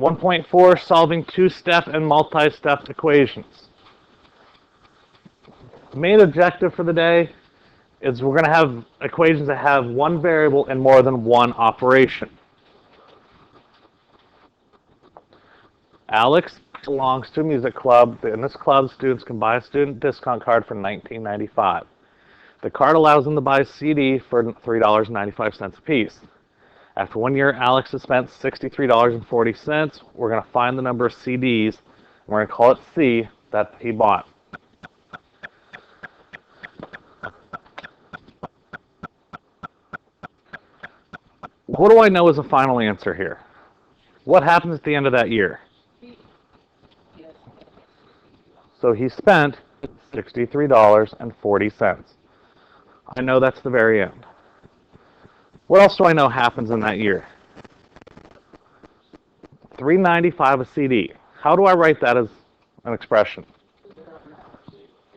1.4, solving two-step and multi-step equations. The main objective for the day is we're going to have equations that have one variable and more than one operation. Alex belongs to a music club. In this club, students can buy a student discount card for $19.95. The card allows them to buy a CD for $3.95 a piece. After 1 year, Alex has spent $63.40. We're going to find the number of CDs, and we're going to call it C, that he bought. What do I know is the final answer here? What happens at the end of that year? So he spent $63.40. I know that's the very end. What else do I know happens in that year? $3.95 a CD. How do I write that as an expression?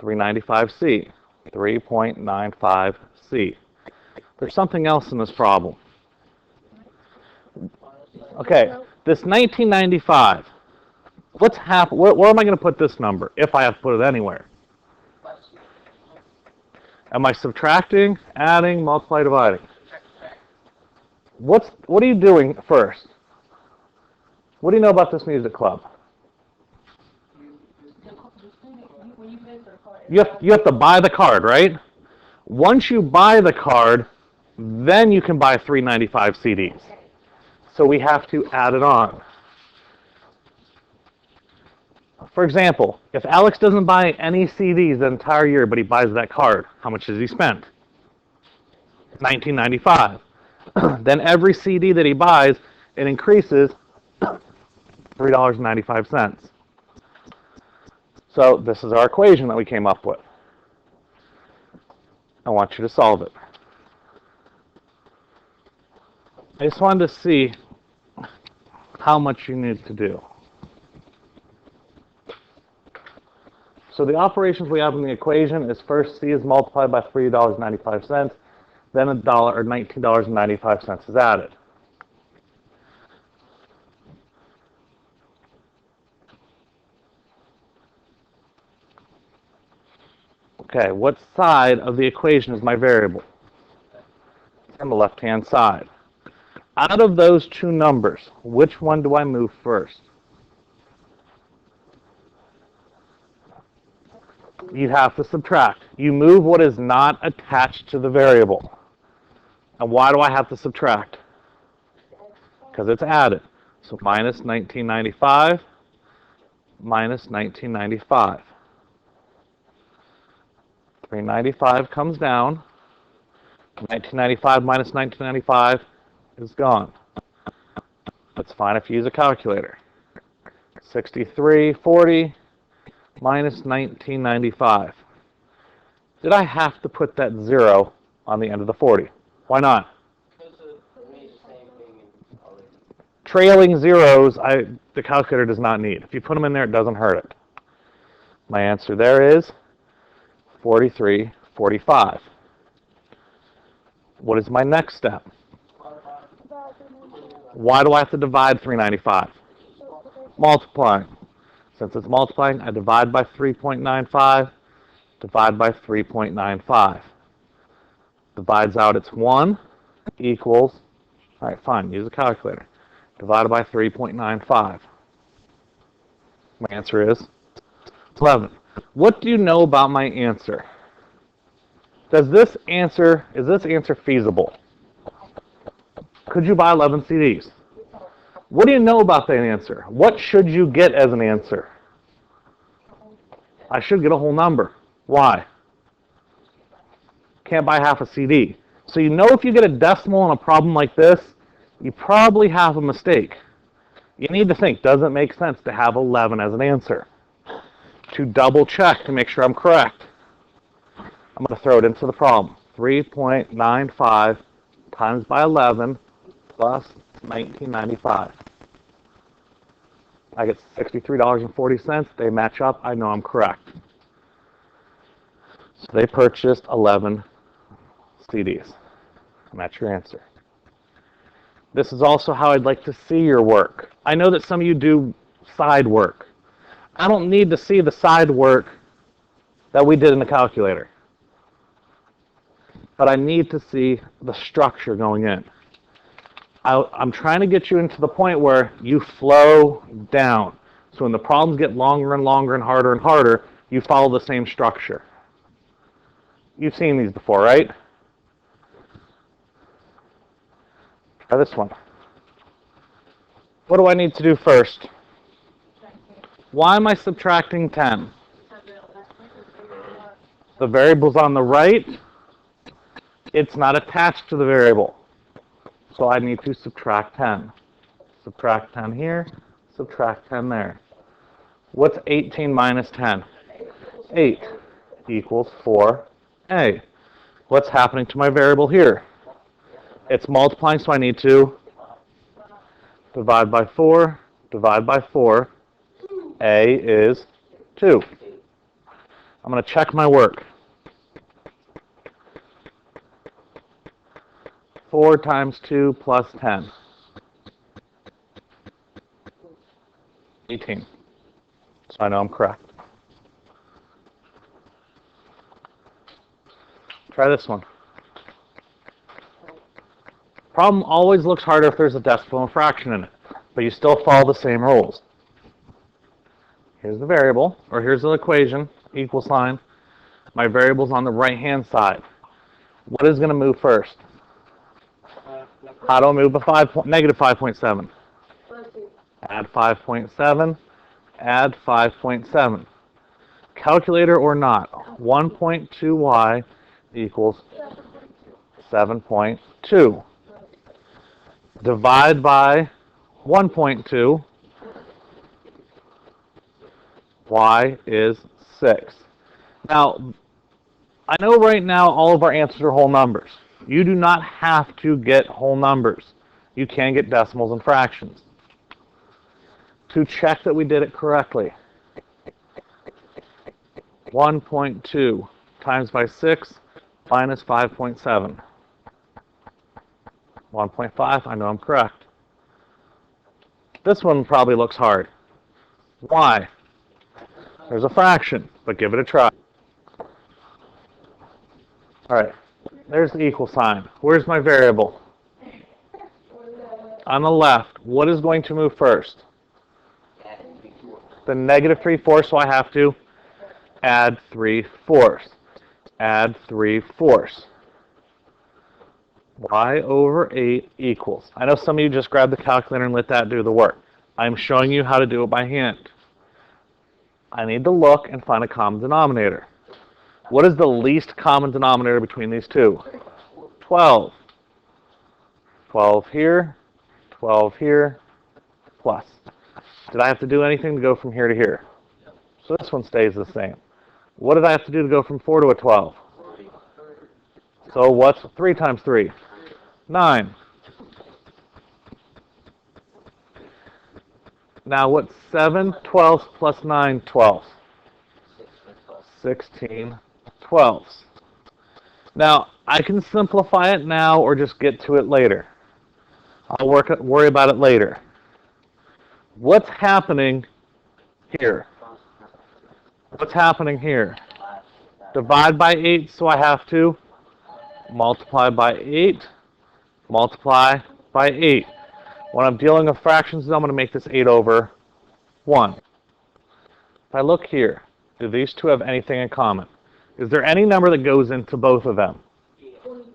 395C. 3.95C. There's something else in this problem. Okay, this 1995. What's happen? Where am I going to put this number if I have to put it anywhere? Am I subtracting, adding, multiply, dividing? What are you doing first? What do you know about this music club? You have to buy the card, right? Once you buy the card, then you can buy 395 CDs. So we have to add it on. For example, if Alex doesn't buy any CDs the entire year, but he buys that card, how much has he spent? $19.95. Then every CD that he buys, it increases $3.95. So this is our equation that we came up with. I want you to solve it. I just wanted to see how much you need to do. So the operations we have in the equation is first C is multiplied by $3.95, then $19.95 is added. Okay, what side of the equation is my variable? On the left-hand side. Out of those two numbers, which one do I move first? You have to subtract. You move what is not attached to the variable. And why do I have to subtract? Because it's added. So minus 1995, minus 1995. 395 comes down. 1995 minus 1995 is gone. That's fine if you use a calculator. 6340 minus 1995. Did I have to put that 0 on the end of the 40? Why not? Trailing zeros, the calculator does not need. If you put them in there, it doesn't hurt it. My answer there is 4345. What is my next step? Why do I have to divide 395? Multiplying. Since it's multiplying, I divide by 3.95, divide by 3.95. Divides out, it's 1 equals, all right, fine, use a calculator. Divided by 3.95. My answer is 11. What do you know about my answer? Is this answer feasible? Could you buy 11 CDs? What do you know about that answer? What should you get as an answer? I should get a whole number. Why? Can't buy half a CD. So you know if you get a decimal in a problem like this, you probably have a mistake. You need to think, does it make sense to have 11 as an answer? To double check to make sure I'm correct, I'm going to throw it into the problem. 3.95 times by 11 plus 1995. I get $63.40. They match up. I know I'm correct. So they purchased 11 CDs. And that's your answer. This is also how I'd like to see your work. I know that some of you do side work. I don't need to see the side work that we did in the calculator, but I need to see the structure going in. I'm trying to get you into the point where you flow down. So when the problems get longer and longer and harder, you follow the same structure. You've seen these before, right? Try this one. What do I need to do first? Why am I subtracting 10? The variable's on the right. It's not attached to the variable. So I need to subtract 10. Subtract 10 here, subtract 10 there. What's 18 minus 10? 8 equals 4a. What's happening to my variable here? It's multiplying, so I need to divide by 4, divide by 4. A is 2. I'm going to check my work. 4 times 2 plus 10. 18. So I know I'm correct. Try this one. Problem always looks harder if there's a decimal and fraction in it, but you still follow the same rules. Here's the variable, or here's the equation, equal sign. My variable's on the right-hand side. What is going to move first? How do I move a negative 5.7? Add 5.7, add 5.7. Calculator or not, 1.2y equals 7.2. Divide by 1.2, y is 6. Now, I know right now all of our answers are whole numbers. You do not have to get whole numbers. You can get decimals and fractions. To check that we did it correctly, 1.2 times by 6 minus 5.7. 1.5, I know I'm correct. This one probably looks hard. Why? There's a fraction, but give it a try. All right, there's the equal sign. Where's my variable? On the left, what is going to move first? The negative 3/4, so I have to add 3/4. Add 3/4. Y over 8 equals. I know some of you just grabbed the calculator and let that do the work. I'm showing you how to do it by hand. I need to look and find a common denominator. What is the least common denominator between these two? 12. 12 here, 12 here, plus. Did I have to do anything to go from here to here? So this one stays the same. What did I have to do to go from 4 to a 12? So what's 3 times 3? 9. Now what's 7 twelfths plus 9 twelfths? 16 twelfths. Now, I can simplify it now or just get to it later. I'll worry about it later. What's happening here? What's happening here? Divide by 8, so I have to multiply by 8, multiply by 8. When I'm dealing with fractions, I'm going to make this 8 over 1. If I look here, do these two have anything in common? Is there any number that goes into both of them?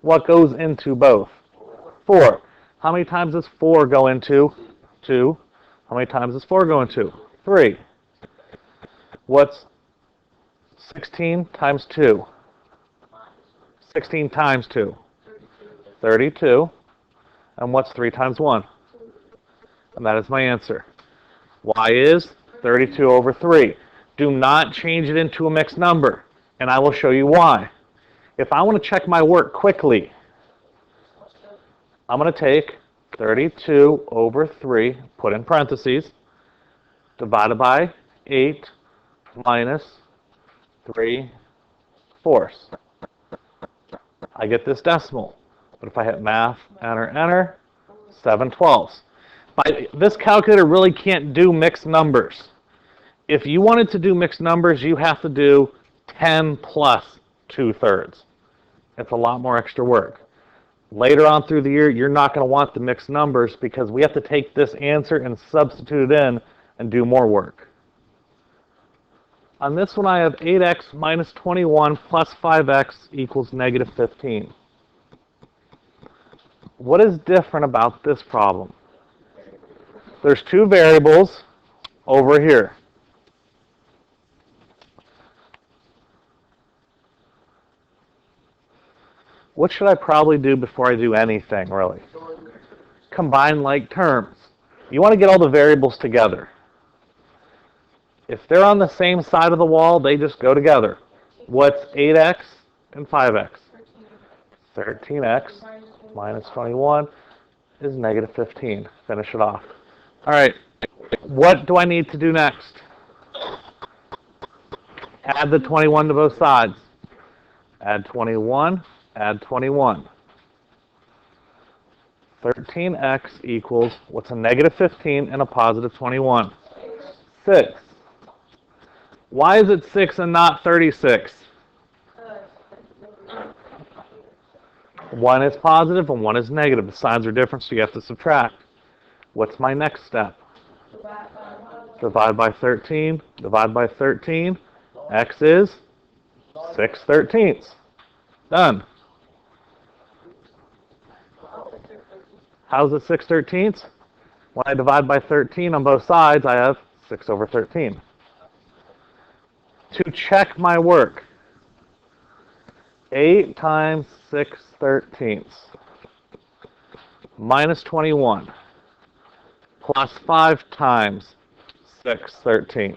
What goes into both? 4. How many times does 4 go into? 2. How many times does 4 go into? 3. What's 16 times 2? 16 times 2. 32. And what's 3 times 1? And that is my answer. Y is 32 over 3. Do not change it into a mixed number, and I will show you why. If I want to check my work quickly, I'm going to take 32 over 3, put in parentheses, divided by 8 minus 3/4. I get this decimal. But if I hit math, enter, enter, 7/12. This calculator really can't do mixed numbers. If you wanted to do mixed numbers, you have to do 10 plus 2/3. It's a lot more extra work. Later on through the year, you're not going to want the mixed numbers because we have to take this answer and substitute it in and do more work. On this one, I have 8x minus 21 plus 5x equals negative 15. What is different about this problem? There's two variables over here. What should I probably do before I do anything, really? Combine like terms. You want to get all the variables together. If they're on the same side of the wall, they just go together. What's 8x and 5x? 13x minus 21 is negative 15. Finish it off. All right, what do I need to do next? Add the 21 to both sides. Add 21, add 21. 13x equals, what's a negative 15 and a positive 21? 6. Why is it 6 and not 36? One is positive and one is negative. The signs are different, so you have to subtract. What's my next step? Divide by 13. Divide by 13. X is 6/13. Done. How's it 6/13? When I divide by 13 on both sides, I have 6 over 13. To check my work, 8 times 6/13 minus 21 plus 5 times 6/13.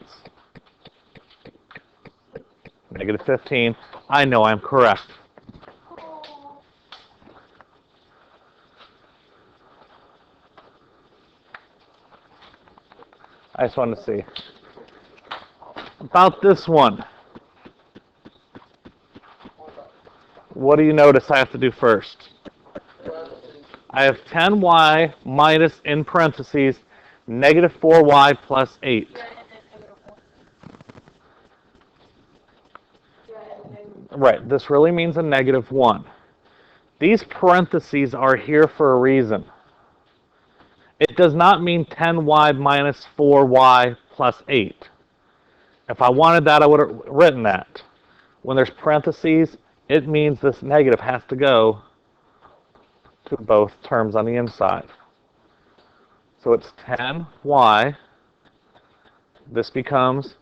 Negative 15. I know I'm correct. I just wanted to see. About this one. What do you notice I have to do first? I have 10y minus, in parentheses, negative 4y plus 8. Right, this really means a negative 1. These parentheses are here for a reason. It does not mean 10y minus 4y plus 8. If I wanted that, I would have written that. When there's parentheses, it means this negative has to go to both terms on the inside. So it's 10y. This becomes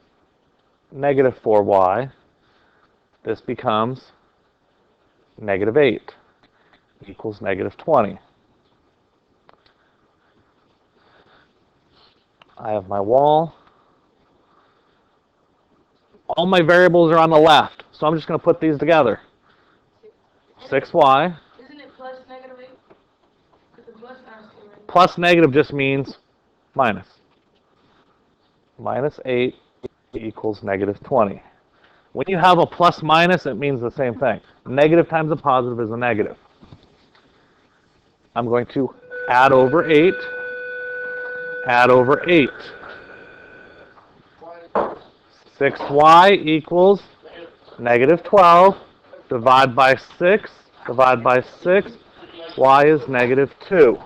negative 4y. This becomes negative 8 equals negative 20. I have my wall. All my variables are on the left, so I'm just going to put these together. 6y. Isn't it plus negative 8? Because the plus Plus negative just means minus. Minus 8 equals negative 20. When you have a plus minus, it means the same thing. Negative times a positive is a negative. I'm going to add over 8. Add over 8. 6y equals negative 12. Divide by 6. Divide by 6. Y is negative 2.